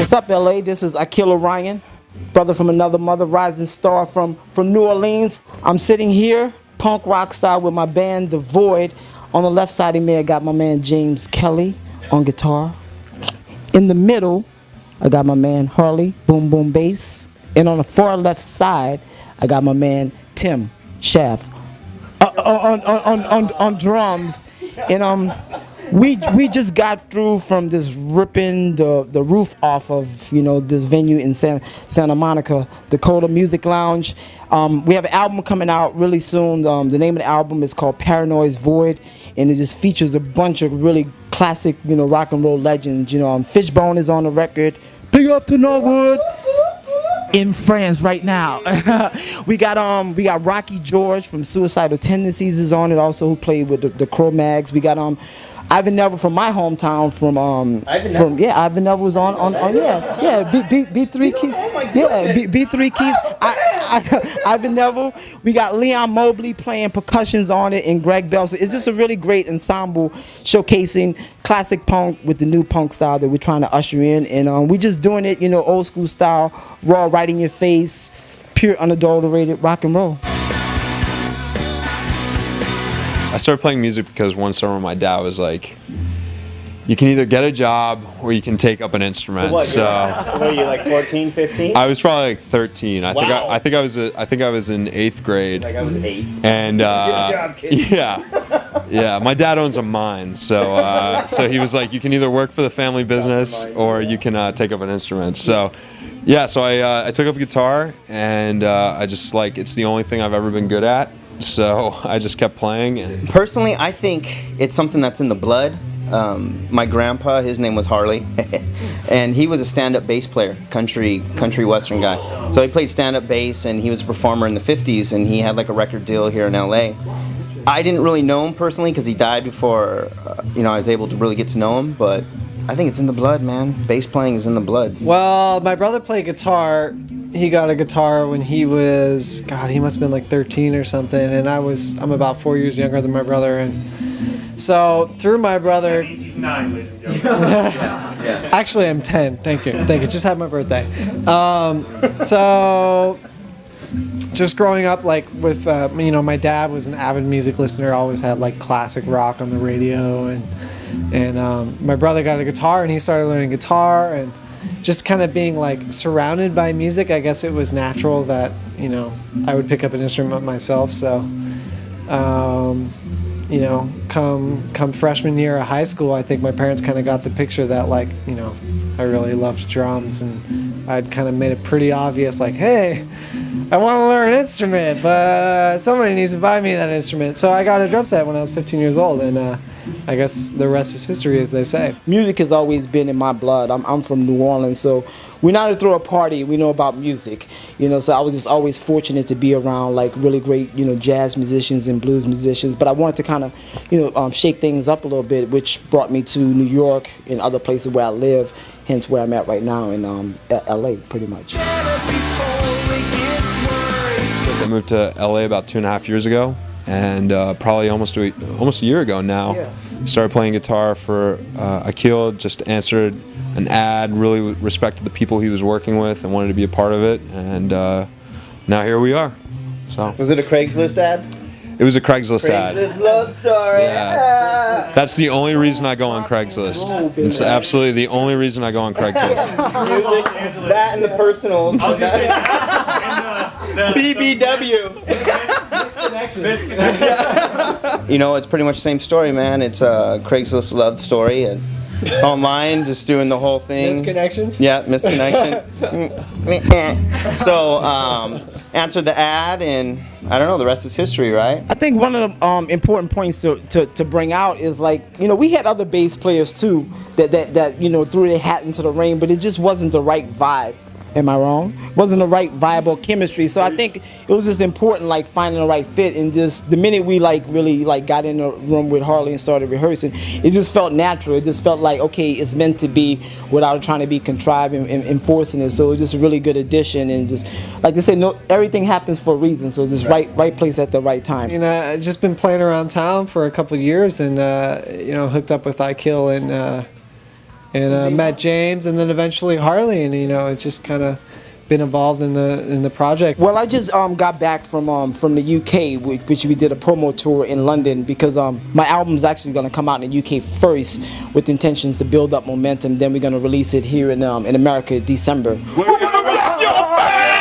What's up, LA? This is IKIL ORIION, brother from another mother, rising star from New Orleans. I'm sitting here, punk rock style, with my band, The Void. On the left side of me, I got my man James Kelly on guitar. In the middle, I got my man Harley, boom boom bass. And on the far left side, I got my man Tim Shaft on drums. And we just got through from this ripping the roof off of this venue in Santa Monica, Dakota Music Lounge. We have an album coming out really soon. The name of the album is called Paranoid's Void, and it just features a bunch of really classic rock and roll legends. Fishbone is on the record. Big up to Norwood in France right now. we got Rocky George from Suicidal Tendencies is on it also, who played with the Cro-Mags. We got Ivan Neville from my hometown Ivan Neville was on B3 Keys. B3 Keys. Ivan Neville. We got Leon Mobley playing percussions on it, and Greg Bell. So it's just a really great ensemble showcasing classic punk with the new punk style that we're trying to usher in, and we just doing it old school style, raw, right in your face, pure unadulterated rock and roll. I started playing music because one summer my dad was like, you can either get a job or you can take up an instrument. What, what are you, like 14, 15? I was probably like 13. Wow. I think I was in 8th grade. Like I was 8. And good job, kid. yeah, my dad owns a mine, so he was like, you can either work for the family business or you can take up an instrument. So yeah, so I took up guitar, and I just it's the only thing I've ever been good at. So I just kept playing. And personally, I think it's something that's in the blood. My grandpa, his name was Harley, and he was a stand-up bass player, country western guy. So he played stand-up bass, and he was a performer in the 50s, and he had like a record deal here in LA. I didn't really know him personally because he died before I was able to really get to know him, but I think it's in the blood, man. Bass playing is in the blood. Well, my brother played guitar. He got a guitar when he was, he must have been like 13 or something, and I'm about 4 years younger than my brother, and so through my brother. That means he's 9, ladies and gentlemen. Yes. Actually, I'm 10. Thank you. Just had my birthday. So just growing up, with my dad was an avid music listener. Always had like classic rock on the radio, and my brother got a guitar, and he started learning guitar, and just kind of being like surrounded by music, I guess it was natural that I would pick up an instrument myself. So come freshman year of high school, I think my parents kind of got the picture that I really loved drums, and I'd kind of made it pretty obvious, like, hey, I want to learn an instrument, but somebody needs to buy me that instrument. So I got a drum set when I was 15 years old, and I guess the rest is history, as they say. Music has always been in my blood. I'm from New Orleans, so we know how to throw a party. We know about music, so I was just always fortunate to be around like really great, jazz musicians and blues musicians. But I wanted to kind of, shake things up a little bit, which brought me to New York and other places where I live, hence where I'm at right now in LA, pretty much. I moved to LA about 2.5 years ago, and probably almost a year ago now, started playing guitar for IKIL. Just answered an ad, really respected the people he was working with and wanted to be a part of it, and now here we are. So was it a Craigslist ad? It was a Craigslist ad. Craigslist love story. Yeah. That's the only reason I go on Craigslist. It's absolutely the only reason I go on Craigslist. Music, that and the personal. BBW. It's pretty much the same story, man. It's a Craigslist love story, and online, just doing the whole thing. Misconnections? Yeah, misconnection. So, answered the ad, and I don't know, the rest is history, right? I think one of the important points to bring out is we had other bass players too that threw their hat into the ring, but it just wasn't the right vibe. Am I wrong? Wasn't the right viable chemistry. So I think it was just important, finding the right fit. And just the minute we really got in the room with Harley and started rehearsing, it just felt natural. It just felt like, okay, it's meant to be without trying to be contrived and forcing it. So it was just a really good addition. And just like they say, everything happens for a reason. So it's just right place at the right time. I've just been playing around town for a couple of years, and hooked up with IKIL and met James, and then eventually Harley, and it just kind of been involved in the project. Well, I just got back from the UK, which we did a promo tour in London, because my album's actually going to come out in the UK first, with intentions to build up momentum. Then we're going to release it here in America December. We're gonna rock your face!